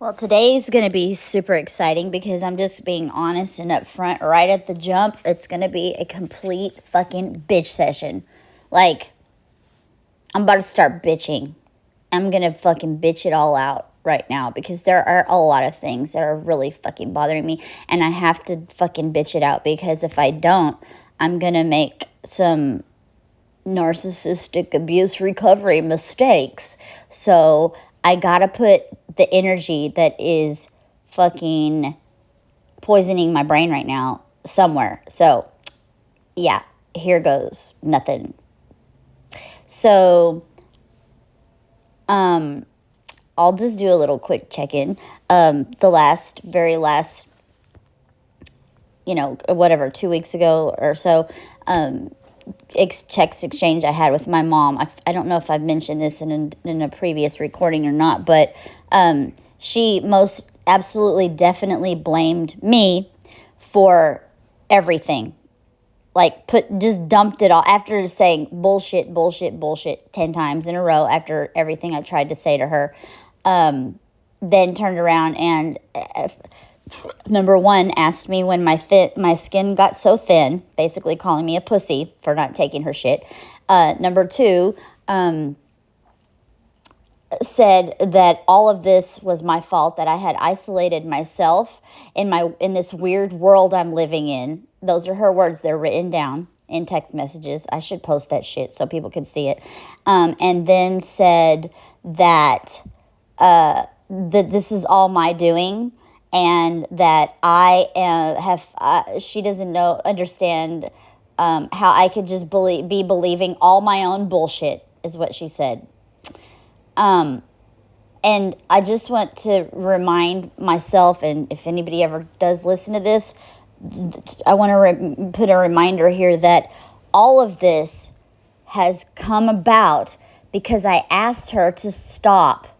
Well, today's going to be super exciting because I'm just being honest and upfront right at the jump. It's going to be a complete fucking bitch session. Like, I'm about to start bitching. I'm going to fucking bitch it all out right now because there are a lot of things that are really fucking bothering me, and I have to fucking bitch it out because if I don't, I'm going to make some narcissistic abuse recovery mistakes. So I gotta put the energy that is fucking poisoning my brain right now somewhere. So yeah, here goes nothing. So I'll just do a little quick check-in. The very last, whatever, 2 weeks ago or so, checks exchange I had with my mom. I don't know if I've mentioned this in a previous recording or not, but she most absolutely definitely blamed me for everything. Like just dumped it all after saying bullshit 10 times in a row after everything I tried to say to her. Then turned around and number one, asked me when my skin got so thin, basically calling me a pussy for not taking her shit. Number two, said that all of this was my fault, that I had isolated myself in this weird world I'm living in. Those are her words. They're written down in text messages. I should post that shit so people can see it. And then said that this is all my doing. And that she doesn't understand how I could just be believing all my own bullshit, is what she said. And I just want to remind myself, and if anybody ever does listen to this, I want to put a reminder here that all of this has come about because I asked her to stop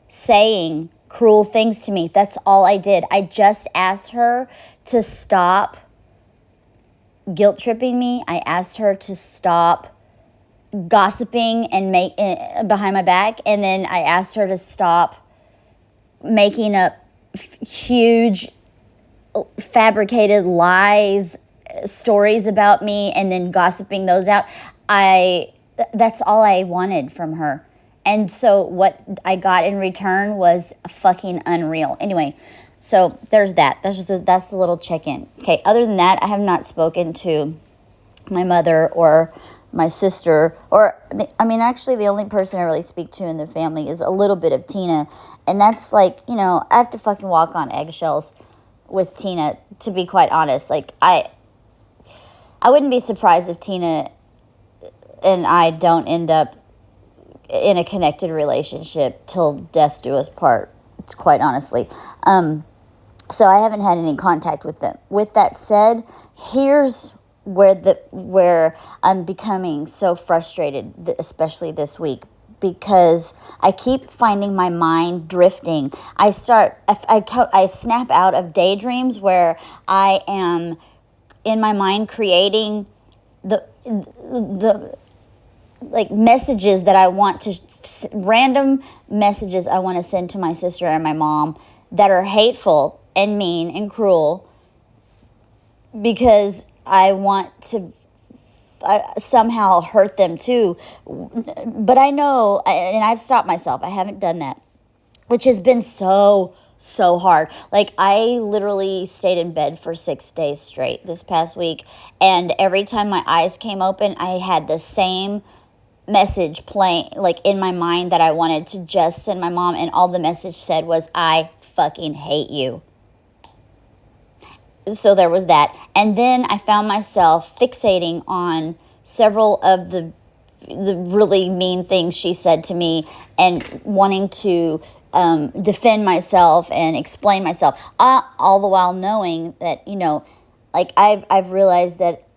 saying cruel things to me. That's all I did. I just asked her to stop guilt tripping me. I asked her to stop gossiping and behind my back, and then I asked her to stop making up huge fabricated lies, stories about me, and then gossiping those out. That's all I wanted from her. And so what I got in return was fucking unreal. Anyway, so there's that. That's the little check-in. Okay, other than that, I have not spoken to my mother or my sister, actually the only person I really speak to in the family is a little bit of Tina. And that's like, I have to fucking walk on eggshells with Tina, to be quite honest. Like, I wouldn't be surprised if Tina and I don't end up in a connected relationship till death do us part, quite honestly. So I haven't had any contact with them. With that said, here's where I'm becoming so frustrated, especially this week, because I keep finding my mind drifting. I snap out of daydreams where I am in my mind creating the like messages that I want to, random messages I want to send to my sister and my mom that are hateful and mean and cruel because I want to somehow hurt them too. But I know, and I've stopped myself, I haven't done that, which has been so hard. Like, I literally stayed in bed for 6 days straight this past week, and every time my eyes came open, I had the same message playing, like, in my mind that I wanted to just send my mom, and all the message said was, I fucking hate you. So there was that. And then I found myself fixating on several of the really mean things she said to me and wanting to defend myself and explain myself, all the while knowing that, like, I've realized that,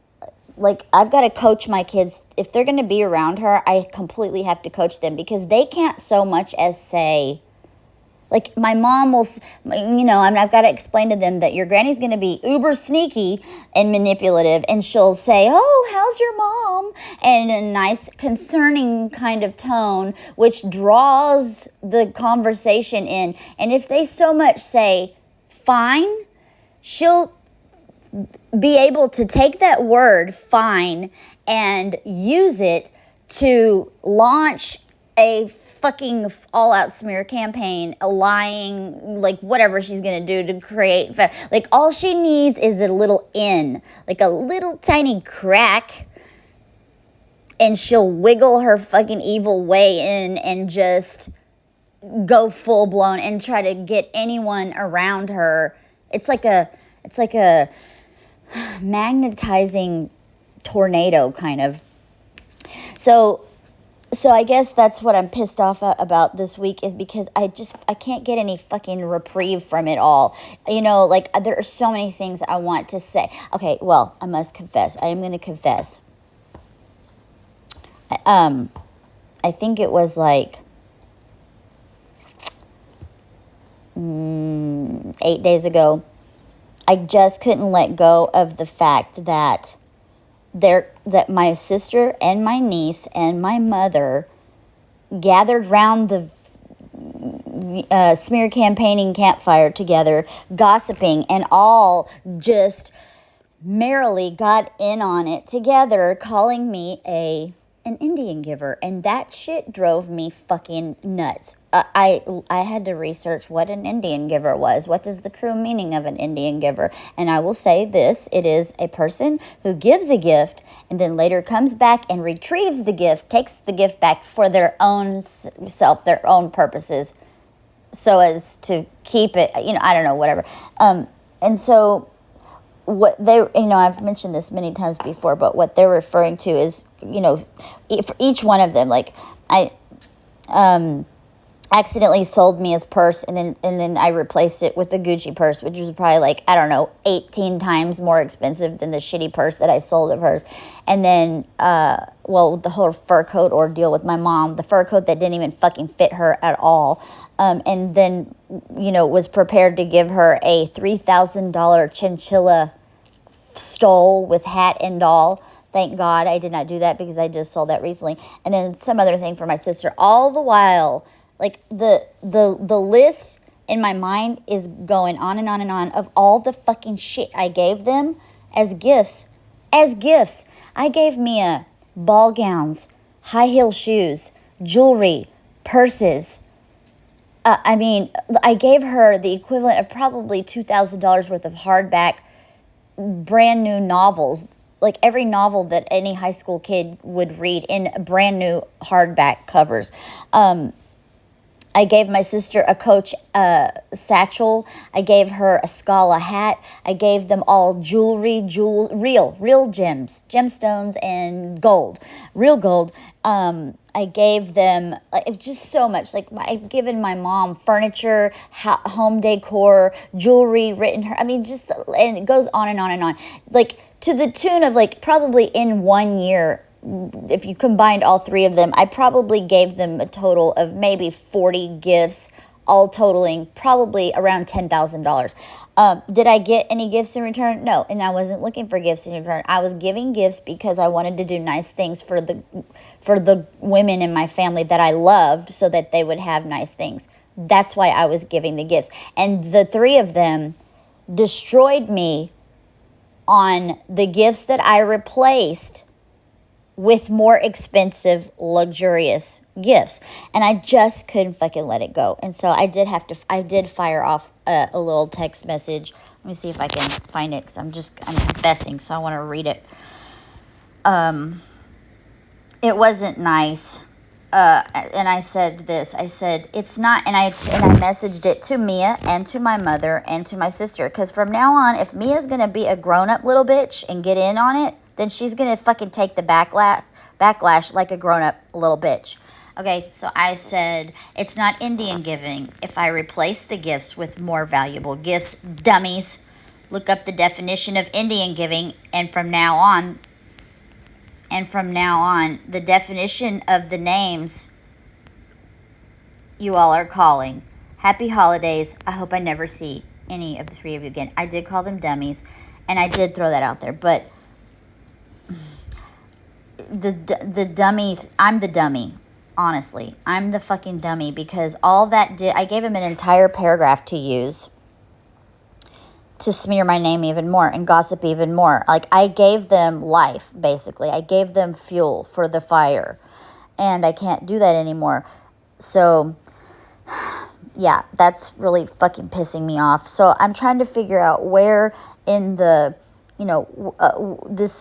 like, I've got to coach my kids. If they're going to be around her, I completely have to coach them because they can't so much as say, Like, my mom will, I've got to explain to them that your granny's going to be uber sneaky and manipulative, and she'll say, oh, how's your mom? And in a nice, concerning kind of tone, which draws the conversation in. And if they so much say, fine, she'll be able to take that word, fine, and use it to launch a fucking all-out smear campaign, a lying, like, whatever she's gonna do to create, like, all she needs is a little in, like a little tiny crack, and she'll wiggle her fucking evil way in and just go full-blown and try to get anyone around her. It's like a magnetizing tornado, kind of. So I guess that's what I'm pissed off about this week, is because I can't get any fucking reprieve from it all. Like, there are so many things I want to say. Okay, well, I must confess. I am going to confess. I think it was like 8 days ago. I just couldn't let go of the fact that my sister and my niece and my mother gathered round the smear campaigning campfire together, gossiping, and all just merrily got in on it together, calling me an Indian giver, and that shit drove me fucking nuts. I had to research what an Indian giver was. What is the true meaning of an Indian giver? And I will say this: it is a person who gives a gift and then later comes back and retrieves the gift, takes the gift back for their own self, their own purposes, so as to keep it, I don't know, whatever. And so what they, I've mentioned this many times before, but what they're referring to is, for each one of them, like, I accidentally sold me his purse, and then I replaced it with a Gucci purse, which was probably, like, I don't know, 18 times more expensive than the shitty purse that I sold of hers. And then, the whole fur coat ordeal with my mom, the fur coat that didn't even fucking fit her at all. And then, was prepared to give her a $3,000 chinchilla stole with hat and all. Thank God I did not do that, because I just sold that recently. And then some other thing for my sister. All the while, like, the list in my mind is going on and on and on of all the fucking shit I gave them as gifts. I gave Mia ball gowns, high heel shoes, jewelry, purses. I gave her the equivalent of probably $2,000 worth of hardback, brand new novels, like every novel that any high school kid would read, in brand new hardback covers. I gave my sister a Coach satchel. I gave her a Scala hat. I gave them all jewelry, real gems, gemstones, and gold, real gold. I gave them just so much. Like, I've given my mom furniture, home decor, jewelry, written her. And it goes on and on and on. Like, to the tune of, like, probably in 1 year, if you combined all three of them, I probably gave them a total of maybe 40 gifts, all totaling probably around $10,000. Did I get any gifts in return? No, and I wasn't looking for gifts in return. I was giving gifts because I wanted to do nice things for the women in my family that I loved, so that they would have nice things. That's why I was giving the gifts. And the three of them destroyed me on the gifts that I replaced with more expensive, luxurious gifts. And I just couldn't fucking let it go. And so I did fire off a little text message. Let me see if I can find it, because I'm confessing, so I want to read it. It wasn't nice. And I said this. I said, it's not, and I messaged it to Mia and to my mother and to my sister, because from now on, if Mia's going to be a grown-up little bitch and get in on it, then she's going to fucking take the backlash like a grown-up little bitch. Okay, so I said, it's not Indian giving if I replace the gifts with more valuable gifts, dummies. Look up the definition of Indian giving, and from now on, the definition of the names you all are calling Happy holidays. I hope I never see any of the three of you again. I did call them dummies, and I did throw that out there, but the dummy, I'm the dummy. Honestly, I'm the fucking dummy, because all that did, I gave him an entire paragraph to use to smear my name even more and gossip even more. Like, I gave them life, basically. I gave them fuel for the fire, and I can't do that anymore. So, yeah, that's really fucking pissing me off. So I'm trying to figure out where in the,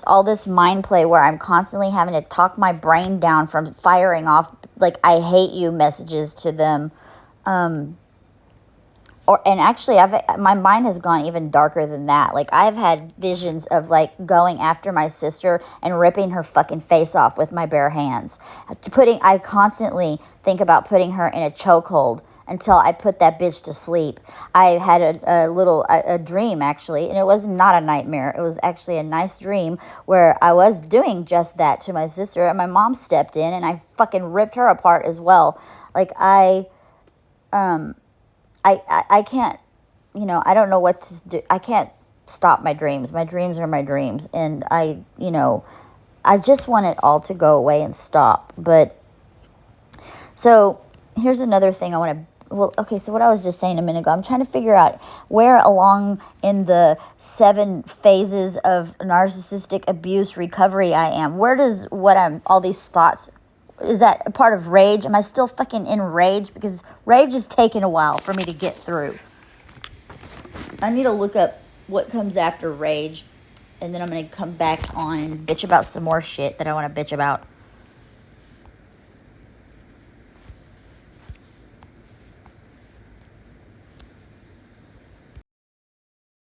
all this mind play where I'm constantly having to talk my brain down from firing off like I hate you messages to them. And actually, my mind has gone even darker than that. Like, I've had visions of, like, going after my sister and ripping her fucking face off with my bare hands. I constantly think about putting her in a chokehold until I put that bitch to sleep. I had a dream, actually, and it was not a nightmare. It was actually a nice dream where I was doing just that to my sister, and my mom stepped in, and I fucking ripped her apart as well. Like, I can't, I don't know what to do. I can't stop my dreams. My dreams are my dreams. And I just want it all to go away and stop. But, so, here's another thing I want to, so what I was just saying a minute ago, I'm trying to figure out where along in the 7 phases of narcissistic abuse recovery I am. Where does all these thoughts, is that a part of rage? Am I still fucking in rage? Because rage is taking a while for me to get through. I need to look up what comes after rage, and then I'm going to come back on and bitch about some more shit that I want to bitch about.